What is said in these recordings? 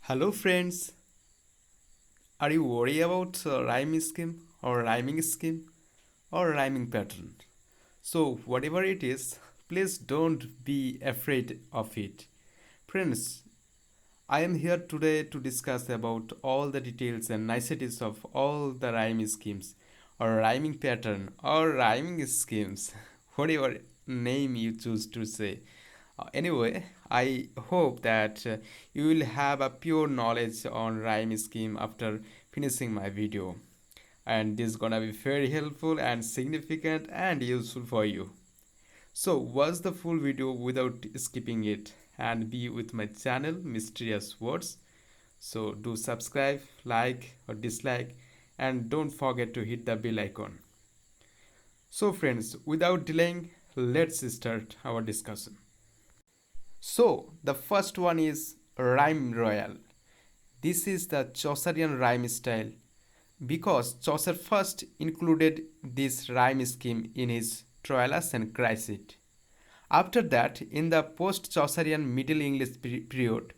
Hello friends, are you worried about rhyme scheme or rhyming scheme or rhyming pattern? So whatever it is, please don't be afraid of it. Friends, I am here today to discuss about all the details and niceties of all the rhyme schemes or rhyming pattern or rhyming schemes, whatever name you choose to say. Anyway, I hope that you will have a pure knowledge on rhyme scheme after finishing my video. And this is gonna be very helpful and significant and useful for you. So watch the full video without skipping it and be with my channel Mysterious Words. So do subscribe, like or dislike and don't forget to hit the bell icon. So friends, without delaying, let's start our discussion. So the first one is rhyme royal. This is the Chaucerian rhyme style because Chaucer first included this rhyme scheme in his Troilus and Cressida. After that, in the post-Chaucerian Middle English period,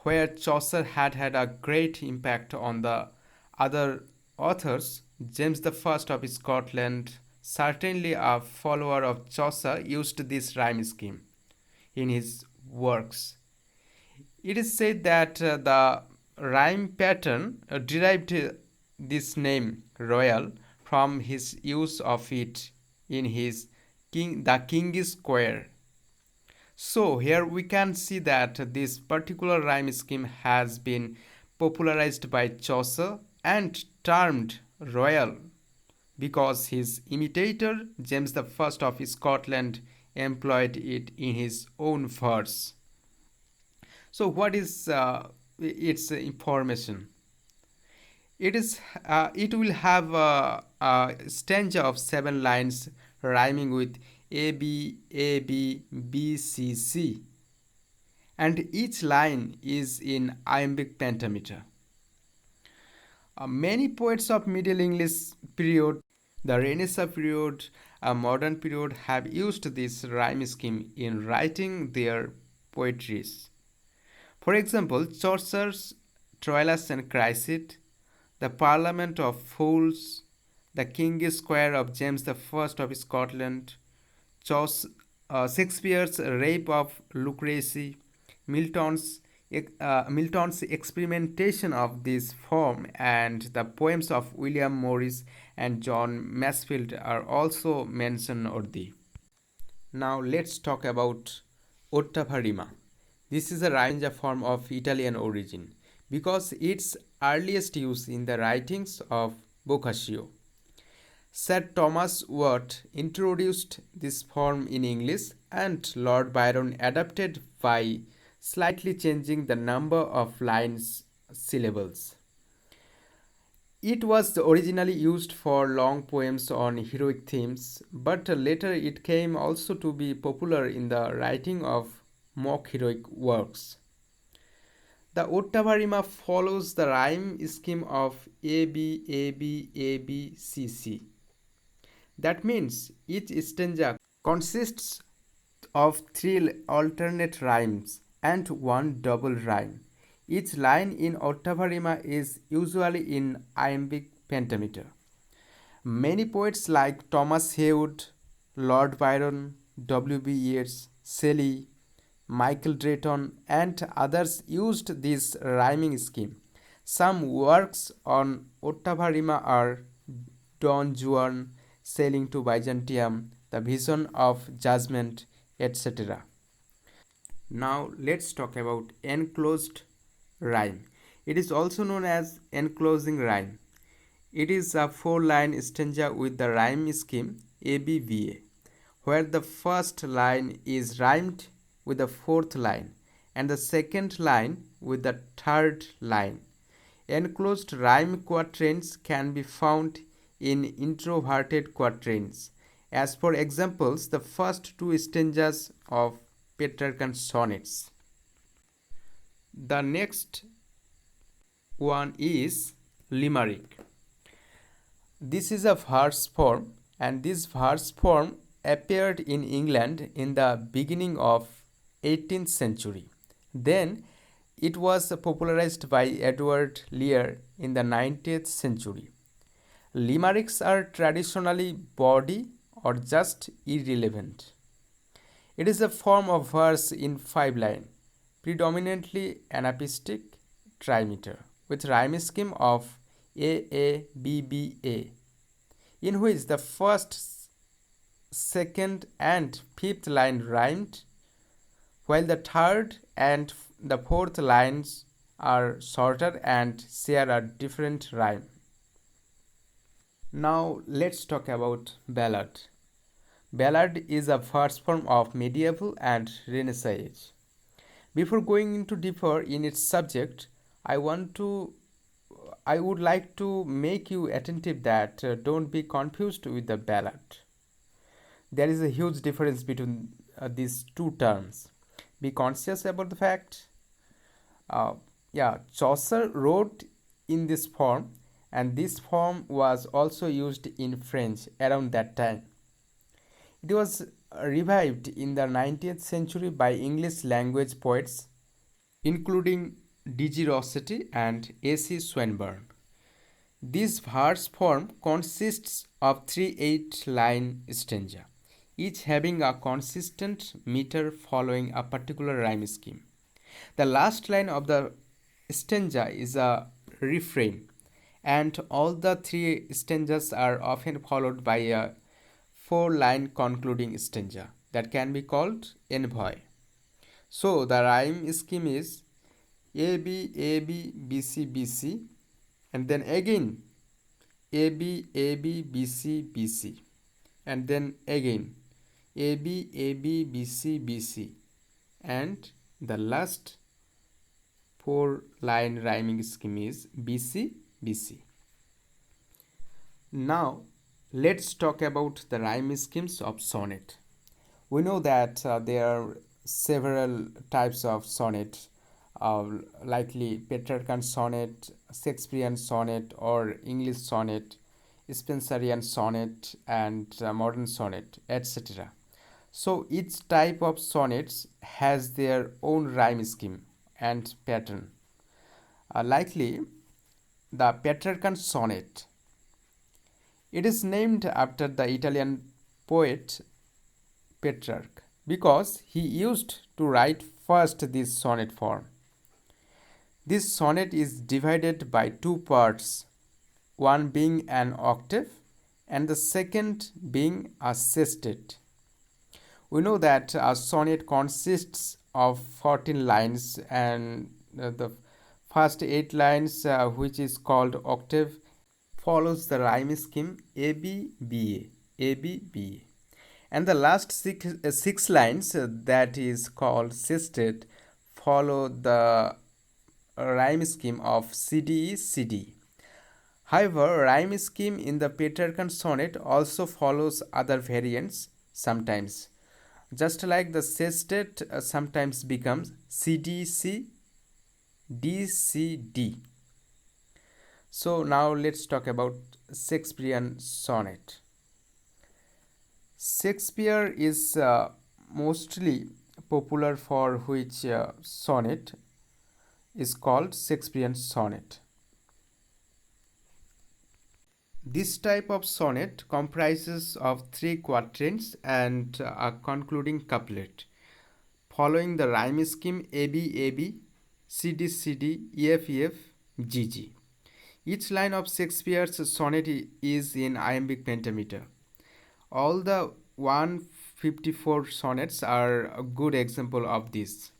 where Chaucer had a great impact on the other authors, James the First of Scotland, certainly a follower of Chaucer, used this rhyme scheme in his works. It is said that the rhyme pattern derived this name royal from his use of it in his The King's Square. So here we can see that this particular rhyme scheme has been popularized by Chaucer and termed royal because his imitator James the First of Scotland employed it in his own verse. So what is its information? It will have a stanza of 7 lines rhyming with A B A B B C C, and each line is in iambic pentameter. Many poets of Middle English period, the Renaissance period, a modern period have used this rhyme scheme in writing their poetries. For example, Chaucer's Troilus and Cressida, the Parliament of Fools, the King's Square of James the First of Scotland, Shakespeare's Rape of Lucrece, Milton's Milton's experimentation of this form, and the poems of William Morris and John Masefield are also mention worthy. Now let's talk about Ottava Rima. This is a rhyme form of Italian origin because its earliest use in the writings of Boccaccio. Sir Thomas Watt introduced this form in English and Lord Byron adapted by slightly changing the number of lines syllables. It was originally used for long poems on heroic themes, but later it came also to be popular in the writing of mock heroic works. The Ottava Rima follows the rhyme scheme of A B A B A B C C. That means each stanza consists of 3 alternate rhymes and 1 double rhyme. Each line in Ottava Rima is usually in iambic pentameter. Many poets like Thomas Heywood, Lord Byron, W.B. Yeats, Shelley, Michael Drayton, and others used this rhyming scheme. Some works on Ottava Rima are Don Juan, Sailing to Byzantium, The Vision of Judgment, etc. Now let's talk about enclosed rhyme. It is also known as enclosing rhyme. It is a 4-line stanza with the rhyme scheme ABVA, where the first line is rhymed with the fourth line and the second line with the third line. Enclosed rhyme quatrains can be found in introverted quatrains. As for examples, the first 2 stanzas of Petrarchan Sonnets. The next one is Limerick. This is a verse form, and this verse form appeared in England in the beginning of 18th century. Then It was popularized by Edward Lear in the 19th century. Limericks are traditionally bawdy or just irrelevant. It is a form of verse in 5 line, predominantly anapistic trimeter, with rhyme scheme of A, in which the first, second, and fifth line rhymed, while the third and the fourth lines are shorter and share a different rhyme. Now let's talk about ballad. Ballad is a verse form of medieval and Renaissance age. Before going into deeper in its subject, I want to I would like to make you attentive that don't be confused with the ballad. There is a huge difference between these two terms. Be conscious about the fact. Uh, Chaucer wrote in this form, and this form was also used in French around that time. It was revived in the 19th century by English language poets, including D.G. Rossetti and A.C. Swinburne. This verse form consists of 3 8-line stanza, each having a consistent meter following a particular rhyme scheme. The last line of the stanza is a refrain, and all the 3 stanzas are often followed by a 4-line concluding stanza that can be called envoy. So the rhyme scheme is AB, AB, BC, BC, and then again AB, AB, BC, BC, and then again AB, AB, BC, BC, and the last 4-line rhyming scheme is BC, BC. Now let's talk about the rhyme schemes of sonnet. We know that there are several types of sonnet, likely Petrarchan Sonnet, Shakespearean Sonnet or English Sonnet, Spenserian Sonnet, and modern sonnet, etc. So each type of sonnets has their own rhyme scheme and pattern. Likely the Petrarchan Sonnet. It is named after the Italian poet Petrarch because he used to write first this sonnet form. This sonnet is divided by 2 parts, one being an octave and the second being a sestet. We know that a sonnet consists of 14 lines, and the first 8 lines, which is called octave, follows the rhyme scheme ABBA, and the last six lines, that is called sestet, follow the rhyme scheme of CD. However, rhyme scheme in the Petrarchan sonnet also follows other variants sometimes, just like the sestet sometimes becomes CDC, DCD. So now let's talk about Shakespearean sonnet. Shakespeare is mostly popular for which sonnet is called Shakespearean sonnet. This type of sonnet comprises of 3 quatrains and a concluding couplet, following the rhyme scheme ABAB, CDCD, EFEF, GG. Each line of Shakespeare's sonnet is in iambic pentameter. All the 154 sonnets are a good example of this.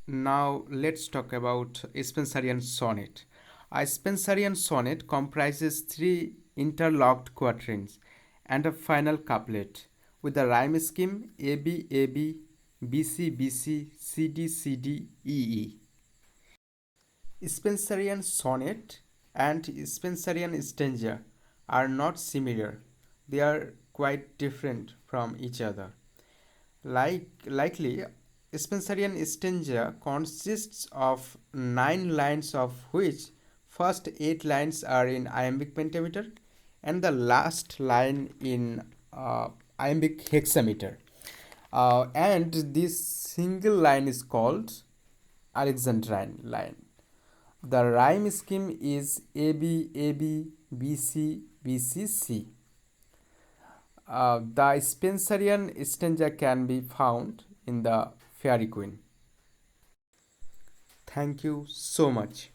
Now let's talk about Spenserian Sonnet. A Spenserian sonnet comprises 3 interlocked quatrains and a final couplet with the rhyme scheme ABAB, BC, CD, EE. Spenserian sonnet and Spenserian stanza are not similar. They are quite different from each other. Likely, Spenserian stanza consists of 9 lines, of which first 8 lines are in iambic pentameter and the last line in iambic hexameter. And this single line is called Alexandrine line. The rhyme scheme is AB AB BC BC C. The Spenserian stanza can be found in the Fairy Queen. Thank you so much.